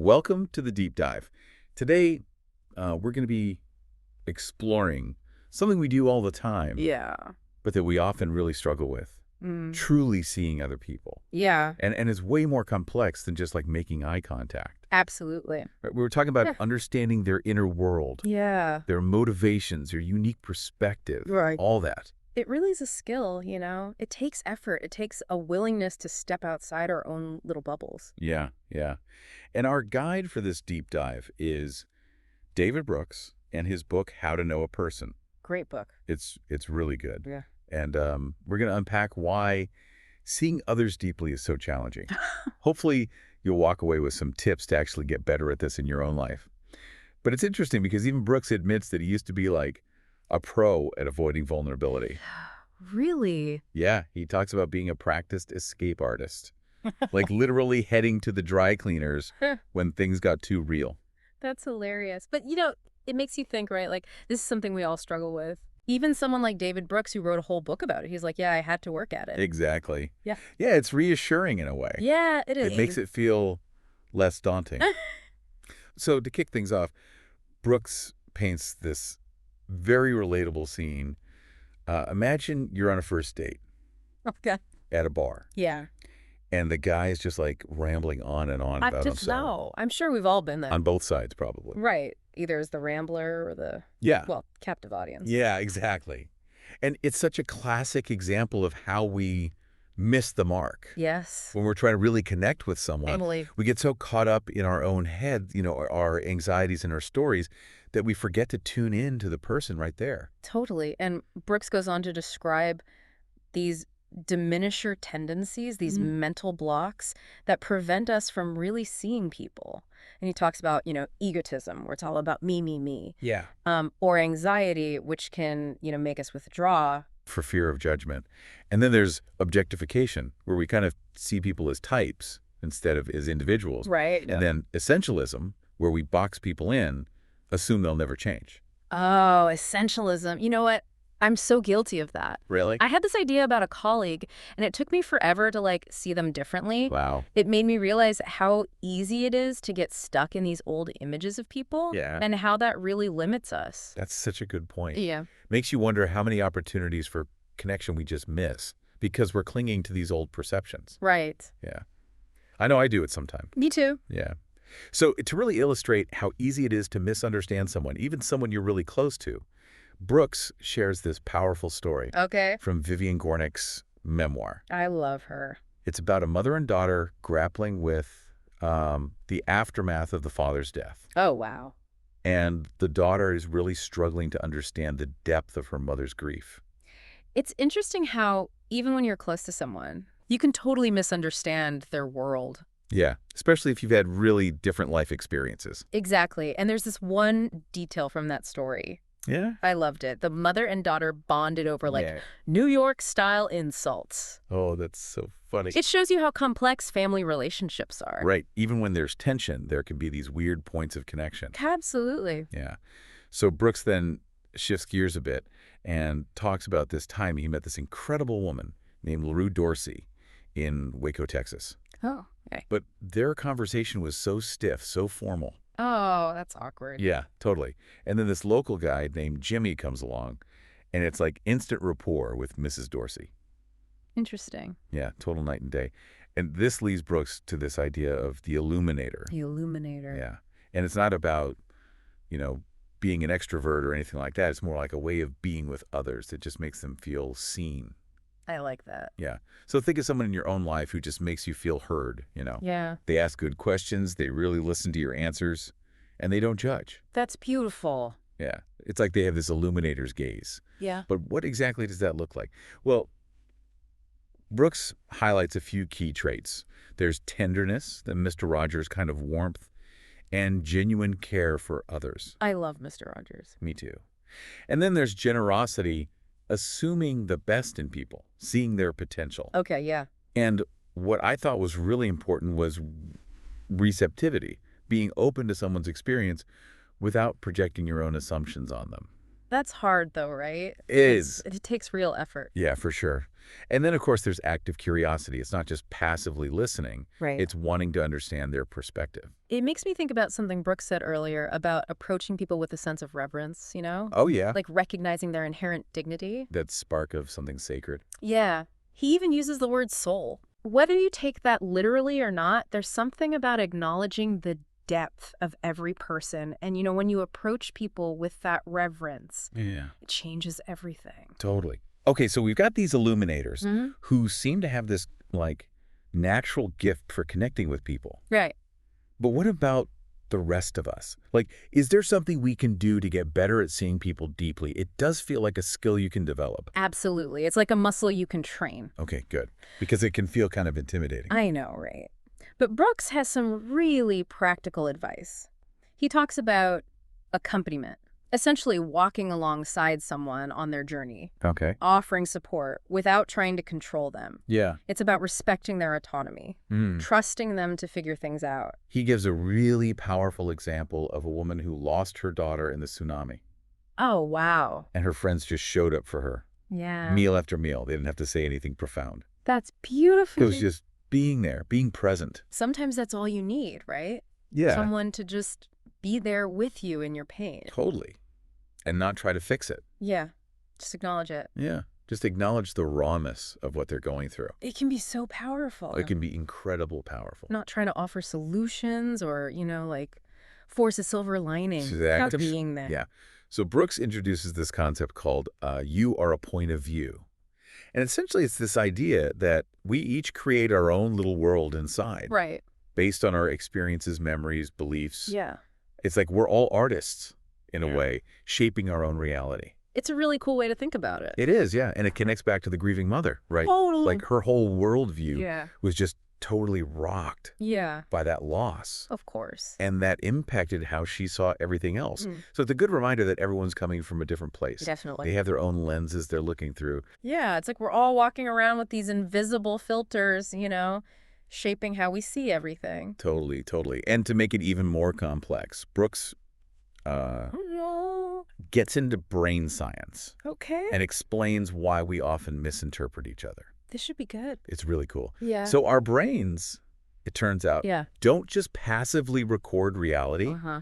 Welcome to the deep dive. Today, we're going to be exploring something we do all the time, Yeah. but that we often really struggle with, Mm. truly seeing other people. Yeah, And it's way more complex than just like making eye contact. absolutely. Right? We were talking about Yeah. understanding their inner world, Yeah. their motivations, their unique perspective, Right. all that. It really is a skill, It takes effort. It takes a willingness to step outside our own little bubbles. Yeah, yeah. And our guide for this deep dive is David Brooks and his book, How to Know a Person. Great book. It's really good. Yeah. And we're going to unpack why seeing others deeply is so challenging. Hopefully, you'll walk away with some tips to actually get better at this in your own life. But it's interesting because even Brooks admits that he used to be like a pro at avoiding vulnerability. Really? Yeah, he talks about being a practiced escape artist, like literally heading to the dry cleaners when things got too real. That's hilarious. But, it makes you think, right? Like, this is something we all struggle with. Even someone like David Brooks, who wrote a whole book about it, he's like, yeah, I had to work at it. Exactly. Yeah. Yeah, it's reassuring in a way. Yeah, it is. It makes it feel less daunting. So to kick things off, Brooks paints this very relatable scene. Imagine you're on a first date Okay. at a bar, Yeah. and the guy is just like rambling on and on I about just himself. know. I'm sure we've all been there. On both sides, probably. Right. Either as the rambler or the, Yeah. well, captive audience. Yeah, exactly. And it's such a classic example of how we miss the mark. Yes. When we're trying to really connect with someone, Totally. we get so caught up in our own head, our anxieties and our stories, that we forget to tune in to the person right there. Totally. And Brooks goes on to describe these diminisher tendencies, these mental blocks that prevent us from really seeing people. And he talks about, egotism, where it's all about me. Yeah. Or anxiety, which can, make us withdraw. For fear of judgment. And then there's objectification, where we kind of see people as types instead of as individuals. Right. And then essentialism, where we box people in, assume they'll never change. Oh, essentialism. You know what? I'm so guilty of that. Really? I had this idea about a colleague, and it took me forever to, see them differently. Wow. It made me realize how easy it is to get stuck in these old images of people. Yeah. And how that really limits us. That's such a good point. Yeah. Makes you wonder how many opportunities for connection we just miss because we're clinging to these old perceptions. Right. Yeah. I know I do it sometimes. Me too. Yeah. So to really illustrate how easy it is to misunderstand someone, even someone you're really close to, Brooks shares this powerful story Okay. from Vivian Gornick's memoir. I love her. It's about a mother and daughter grappling with the aftermath of the father's death. Oh, wow. And the daughter is really struggling to understand the depth of her mother's grief. It's interesting how even when you're close to someone, you can totally misunderstand their world. Yeah, especially if you've had really different life experiences. Exactly. And there's this one detail from that story. Yeah? I loved it. The mother and daughter bonded over Yeah. New York-style insults. Oh, that's so funny. It shows you how complex family relationships are. Right. Even when there's tension, there can be these weird points of connection. Absolutely. Yeah. So Brooks then shifts gears a bit and talks about this time he met this incredible woman named LaRue Dorsey in Waco, Texas. Oh, okay. But their conversation was so stiff, so formal. Oh, that's awkward. Yeah, totally. And then this local guy named Jimmy comes along, and it's like instant rapport with Mrs. Dorsey. Interesting. Yeah, total night and day. And this leads Brooks to this idea of the illuminator. The illuminator. Yeah. And it's not about, being an extrovert or anything like that. It's more like a way of being with others that just makes them feel seen. I like that. Yeah. So think of someone in your own life who just makes you feel heard, Yeah. They ask good questions, they really listen to your answers, and they don't judge. That's beautiful. Yeah. It's like they have this illuminator's gaze. Yeah. But what exactly does that look like? Well, Brooks highlights a few key traits. There's tenderness, the Mr. Rogers kind of warmth, and genuine care for others. I love Mr. Rogers. Me too. And then there's generosity, assuming the best in people, seeing their potential. Okay, yeah. And what I thought was really important was receptivity, being open to someone's experience without projecting your own assumptions on them. That's hard though, right? Is. It takes real effort. Yeah, for sure. And then, of course, there's active curiosity. It's not just passively listening. Right. It's wanting to understand their perspective. It makes me think about something Brooks said earlier about approaching people with a sense of reverence, Oh, yeah. like recognizing their inherent dignity. That spark of something sacred. Yeah. He even uses the word soul. Whether you take that literally or not, there's something about acknowledging the depth of every person. And, when you approach people with that reverence, Yeah. it changes everything. Totally. Okay, so we've got these illuminators Hmm. who seem to have this, natural gift for connecting with people. Right. But what about the rest of us? Is there something we can do to get better at seeing people deeply? It does feel like a skill you can develop. Absolutely. It's like a muscle you can train. Okay, good. Because it can feel kind of intimidating. I know, right? But Brooks has some really practical advice. He talks about accompaniment, essentially walking alongside someone on their journey, Okay. offering support without trying to control them. Yeah. It's about respecting their autonomy, trusting them to figure things out. He gives a really powerful example of a woman who lost her daughter in the tsunami, Oh, wow. and her friends just showed up for her, Yeah. meal after meal. They didn't have to say anything profound. That's It beautiful. was just being there, being present. Sometimes that's all you need, right? Yeah, Someone to just be there with you in your pain. totally. And not try to fix it. Yeah. Just acknowledge it. Yeah, just acknowledge the rawness of what they're going through. It can be so powerful. It can be incredible powerful. Not trying to offer solutions or, force a silver lining. Not being there. Yeah. So Brooks introduces this concept called you are a point of view. And essentially it's this idea that we each create our own little world inside Right. based on our experiences, memories, beliefs. Yeah. It's like we're all artists in a way, shaping our own reality. It's a really cool way to think about it. It is, yeah. And it connects back to the grieving mother, right? Totally. Like her whole worldview Yeah. was just totally rocked Yeah. by that loss. Of course. And that impacted how she saw everything else. Mm. So it's a good reminder that everyone's coming from a different place. Definitely. They have their own lenses they're looking through. Yeah, it's like we're all walking around with these invisible filters, shaping how we see everything. Totally, totally. And to make it even more complex, Brooks gets into brain science Okay. and explains why we often misinterpret each other. This should be good. It's really cool. Yeah. So our brains, it turns out, Yeah. don't just passively record reality. Uh-huh.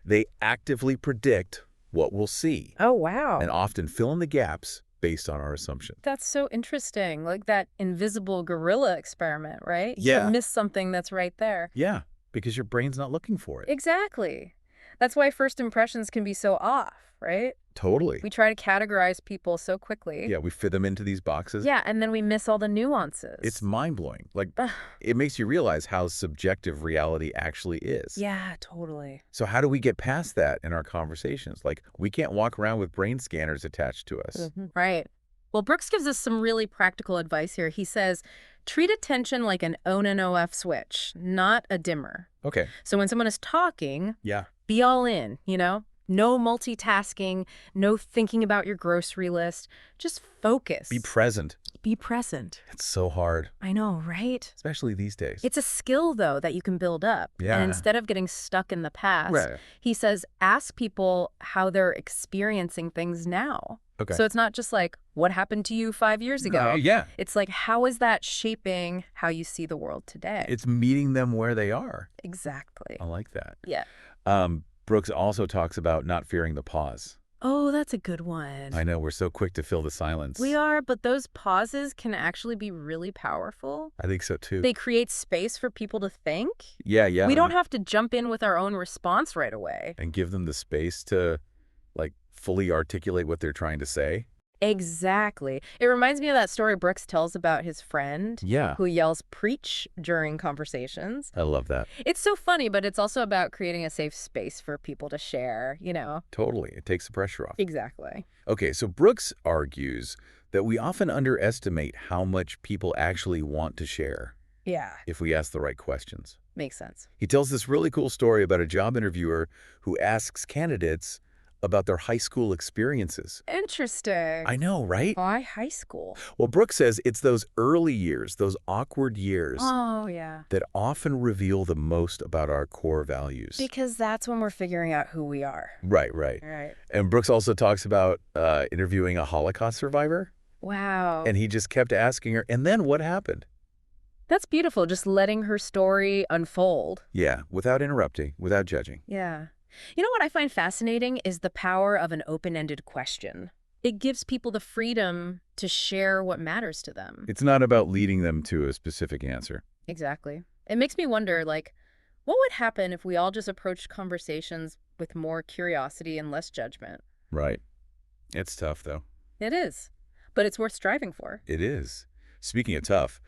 They actively predict what we'll see Oh, wow. and often fill in the gaps based on our assumption. That's so interesting. Like that invisible gorilla experiment, right? You Yeah. can miss something that's right there. Yeah, because your brain's not looking for it. Exactly. That's why first impressions can be so off, right? Totally. We try to categorize people so quickly. Yeah, we fit them into these boxes. Yeah, and then we miss all the nuances. It's mind-blowing. Ugh. It makes you realize how subjective reality actually is. Yeah, totally. So how do we get past that in our conversations? We can't walk around with brain scanners attached to us. Right. Well, Brooks gives us some really practical advice here. He says, treat attention like an on and off switch, not a dimmer. Okay. So when someone is talking, Yeah. be all in, No multitasking, no thinking about your grocery list. Just focus. Be present. Be present. It's so hard, I know, right? especially these days. It's a skill, though, that you can build up. Yeah. And instead of getting stuck in the past, Right. he says, ask people how they're experiencing things now. Okay. So it's not just like, what happened to you 5 years ago? Yeah. It's like, how is that shaping how you see the world today? It's meeting them where they are. Exactly. I like that. Yeah. Brooks also talks about not fearing the pause. Oh, that's a good one. I know, we're so quick to fill the silence. We are, but those pauses can actually be really powerful. I think so too. They create space for people to think. Yeah. We don't have to jump in with our own response right away. And give them the space to, fully articulate what they're trying to say. Exactly. It reminds me of that story Brooks tells about his friend Yeah. who yells preach during conversations. I love that. It's so funny, but it's also about creating a safe space for people to share, Totally. It takes the pressure off. Exactly. Okay, so Brooks argues that we often underestimate how much people actually want to share Yeah. if we ask the right questions. Makes sense. He tells this really cool story about a job interviewer who asks candidates about their high school experiences. Interesting. I know, right? Why high school? Well, Brooks says it's those early years, those awkward years, Oh, yeah. that often reveal the most about our core values. Because that's when we're figuring out who we are. Right, right. Right. And Brooks also talks about interviewing a Holocaust survivor, Wow. and he just kept asking her, and then what happened? That's beautiful, just letting her story unfold. Yeah, without interrupting, without judging. Yeah. You know what I find fascinating is the power of an open-ended question. It gives people the freedom to share what matters to them. It's not about leading them to a specific answer. Exactly. It makes me wonder, like, what would happen if we all just approached conversations with more curiosity and less judgment? Right. It's tough, though. It is, but it's worth striving for. It is. Speaking of tough,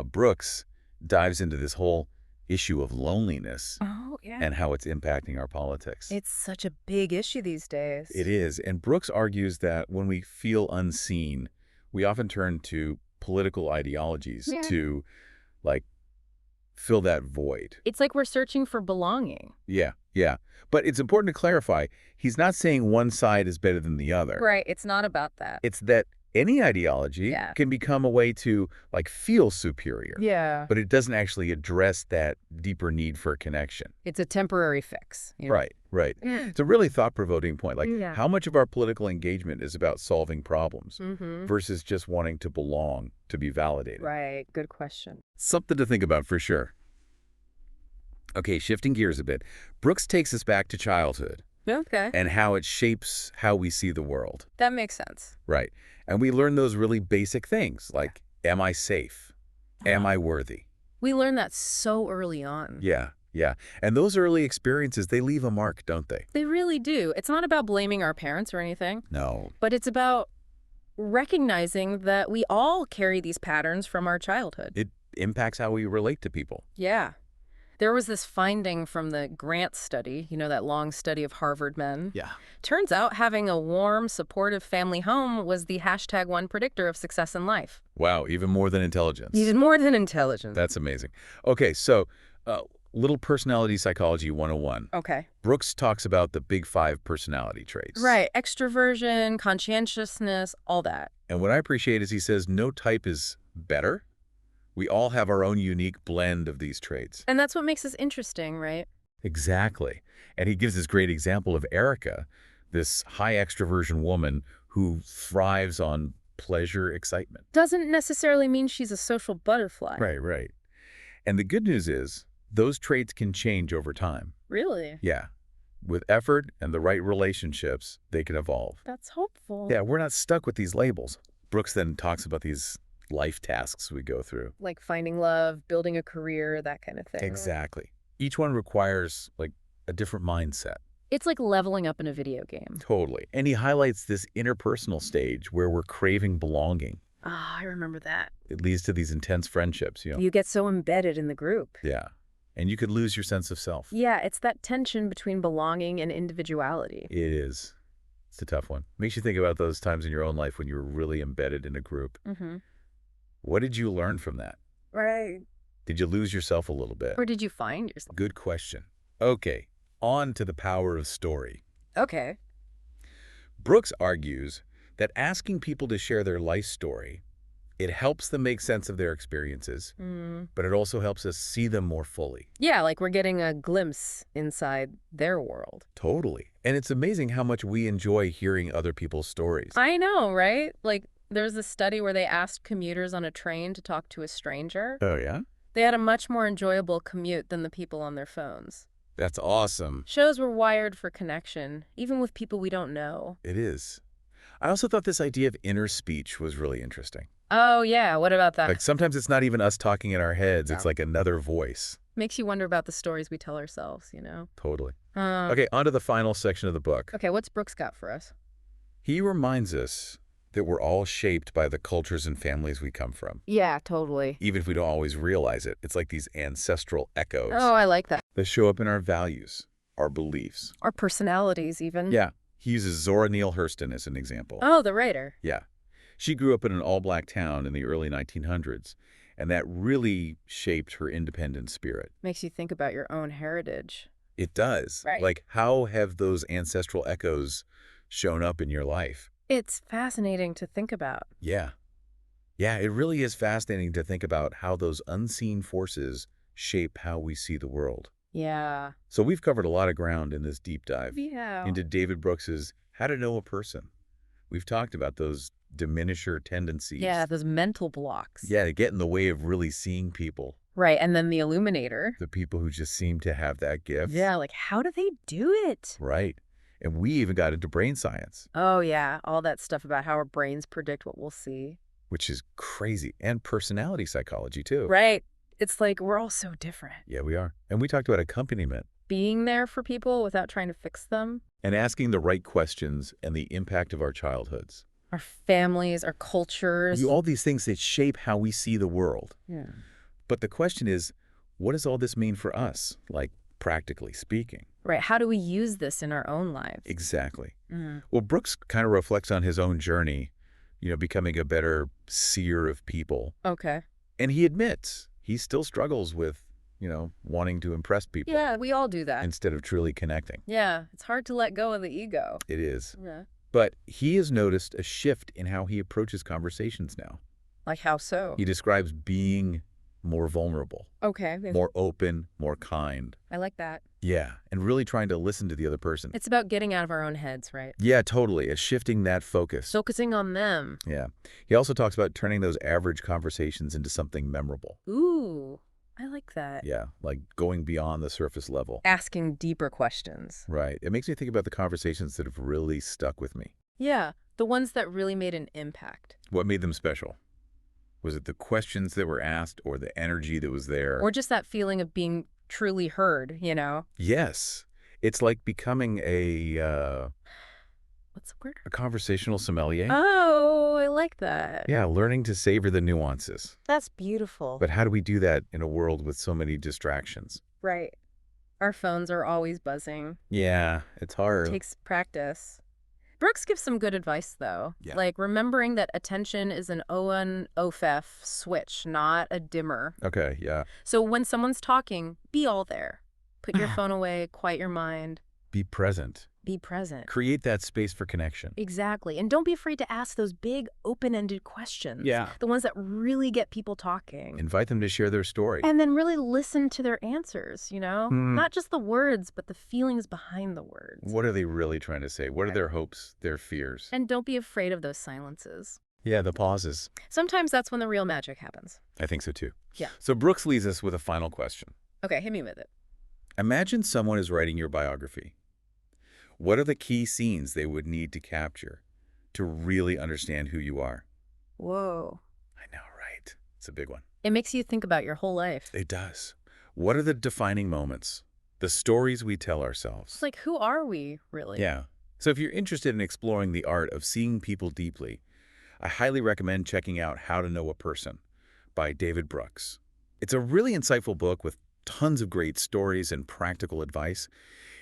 Brooks dives into this whole issue of loneliness Oh, yeah. and how it's impacting our politics. It's such a big issue these days. It is. And Brooks argues that when we feel unseen, we often turn to political ideologies Yeah. to, like, fill that void. It's like we're searching for belonging. Yeah, yeah. But it's important to clarify, he's not saying one side is better than the other. Right. It's not about that. It's that any ideology Yeah. can become a way to, like, feel superior. Yeah. But it doesn't actually address that deeper need for connection. It's a temporary fix. Right, right. Yeah. It's a really thought-provoking point. Like, Yeah. how much of our political engagement is about solving problems Mm-hmm. versus just wanting to belong, to be validated? Right. Good question. Something to think about for sure. Okay, shifting gears a bit, Brooks takes us back to childhood Okay. and how it shapes how we see the world. That makes sense. Right. And we learn those really basic things like, am I safe? Am I worthy? We learned that so early on. Yeah, yeah. And those early experiences, they leave a mark, don't they? They really do. It's not about blaming our parents or anything, No. but it's about recognizing that we all carry these patterns from our childhood. It impacts how we relate to people. Yeah. There was this finding from the Grant study, you know, that long study of Harvard men. Yeah. Turns out having a warm, supportive family home was the #1 predictor of success in life. Wow, even more than intelligence. Even more than intelligence. That's amazing. Okay, so little personality psychology 101. Okay. Brooks talks about the big 5 personality traits. Right. Extroversion, conscientiousness, all that. And what I appreciate is he says no type is better. We all have our own unique blend of these traits. And that's what makes us interesting, right? Exactly. And he gives this great example of Erica, this high extroversion woman who thrives on pleasure, excitement. Doesn't necessarily mean she's a social butterfly. Right, right. And the good news is those traits can change over time. Really? Yeah. With effort and the right relationships, they can evolve. That's hopeful. Yeah, we're not stuck with these labels. Brooks then talks about these life tasks we go through. Like finding love, building a career, that kind of thing. Exactly. Each one requires, like, a different mindset. It's like leveling up in a video game. Totally. And he highlights this interpersonal stage where we're craving belonging. Ah, I remember that. It leads to these intense friendships, You get so embedded in the group. Yeah. And you could lose your sense of self. Yeah, it's that tension between belonging and individuality. It is. It's a tough one. Makes you think about those times in your own life when you were really embedded in a group. Mm-hmm. What did you learn from that? Right. Did you lose yourself a little bit? Where did you find yourself? Good question. Okay, on to the power of story. Okay. Brooks argues that asking people to share their life story, it helps them make sense of their experiences, but it also helps us see them more fully. Yeah, like we're getting a glimpse inside their world. Totally. And it's amazing how much we enjoy hearing other people's stories. I know, right? Like, there's this study where they asked commuters on a train to talk to a stranger. Oh, yeah? They had a much more enjoyable commute than the people on their phones. That's awesome. Shows we're wired for connection, even with people we don't know. It is. I also thought this idea of inner speech was really interesting. Oh, yeah. What about that? Like, sometimes it's not even us talking in our heads. It's Yeah. like another voice. Makes you wonder about the stories we tell ourselves, you know? Totally. Uh, Okay, on to the final section of the book. Okay, what's Brooks got for us? He reminds us that we're all shaped by the cultures and families we come from. Yeah, totally. Even if we don't always realize it, it's like these ancestral echoes Oh, I like that. that show up in our values, our beliefs. Our personalities, even. Yeah, he uses Zora Neale Hurston as an example. Oh, the writer. Yeah. She grew up in an all-black town in the early 1900s, and that really shaped her independent spirit. Makes you think about your own heritage. It does. Right. Like, how have those ancestral echoes shown up in your life? It's fascinating to think about. Yeah. Yeah, it really is fascinating to think about how those unseen forces shape how we see the world. Yeah. So we've covered a lot of ground in this deep dive Yeah. into David Brooks's How to Know a Person. We've talked about those diminisher Yeah, tendencies. those mental blocks. Yeah, to get in the way of really seeing people, Right, and then the illuminator. the people who just seem to have that gift. Yeah, like how do they do it? Right. And we even got into brain science, Oh yeah, all that stuff about how our brains predict what we'll see. which is crazy, and personality psychology too. Right. It's like we're all so different. Yeah, we are. And we talked about accompaniment Being there for people without trying to fix them. and asking the right questions and the impact of our childhoods. Our families, our cultures. All these things that shape how we see the world. Yeah. But the question is, what does all this mean for us, like practically speaking? Right. How do we use this in our own lives? Exactly. Mm. Well, Brooks kind of reflects on his own journey, becoming a better seer of people. Okay. And he admits he still struggles with, wanting to impress people Yeah, we all do that. instead of truly connecting. Yeah, it's hard to let go of the ego. It is. Yeah. But he has noticed a shift in how he approaches conversations now. Like how so? He describes being more vulnerable, Okay. more open, more kind. I like that. Yeah, and really trying to listen to the other person. It's about getting out of our own heads, right? Yeah, totally. It's shifting that focus. Focusing on them. Yeah. He also talks about turning those average conversations into something memorable. Ooh, I like that. Yeah, like going beyond the surface level. Asking deeper questions. Right. It makes me think about the conversations that have really stuck with me. Yeah, the ones that really made an impact. What made them special? Was it the questions that were asked or the energy that was there? Or just that feeling of being truly heard, you know? Yes. It's like becoming What's the word? a conversational sommelier. Oh, I like that. Yeah, learning to savor the nuances. That's beautiful. But how do we do that in a world with so many distractions? Right. Our phones are always buzzing. Yeah, it's hard. Takes practice. Brooks gives some good advice, though. Yeah. Like remembering that attention is an on off switch, not a dimmer. Okay, yeah. So when someone's talking, be all there. Put your phone away, quiet your mind, Be present. be present. Create that space for connection. Exactly. And don't be afraid to ask those big, open-ended questions. Yeah. The ones that really get people talking. Invite them to share their story. And then really listen to their answers, you know? Hmm. Not just the words, but the feelings behind the words. What are they really trying to say? What are their hopes, their fears? And don't be afraid of those silences. Yeah, the pauses. Sometimes that's when the real magic happens. I think so too. Yeah. So Brooks leaves us with a final question. Okay, hit me with it. Imagine someone is writing your biography. What are the key scenes they would need to capture to really understand who you are? Whoa. I know, right? It's a big one. It makes you think about your whole life. It does. What are the defining moments? The stories we tell ourselves? It's like, who are we, really? Yeah. So if you're interested in exploring the art of seeing people deeply, I highly recommend checking out How to Know a Person by David Brooks. It's a really insightful book with tons of great stories and practical advice.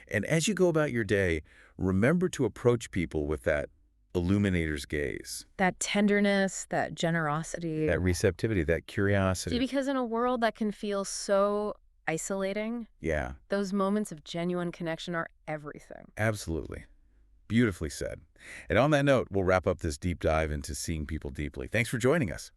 And as you go about your day, remember to approach people with that illuminator's gaze, That tenderness, that generosity. that receptivity, that See, curiosity. because in a world that can feel so isolating, Yeah, those moments of genuine connection are everything. absolutely. Beautifully said. And on that note, we'll wrap up this deep dive into seeing people deeply. Thanks for joining us.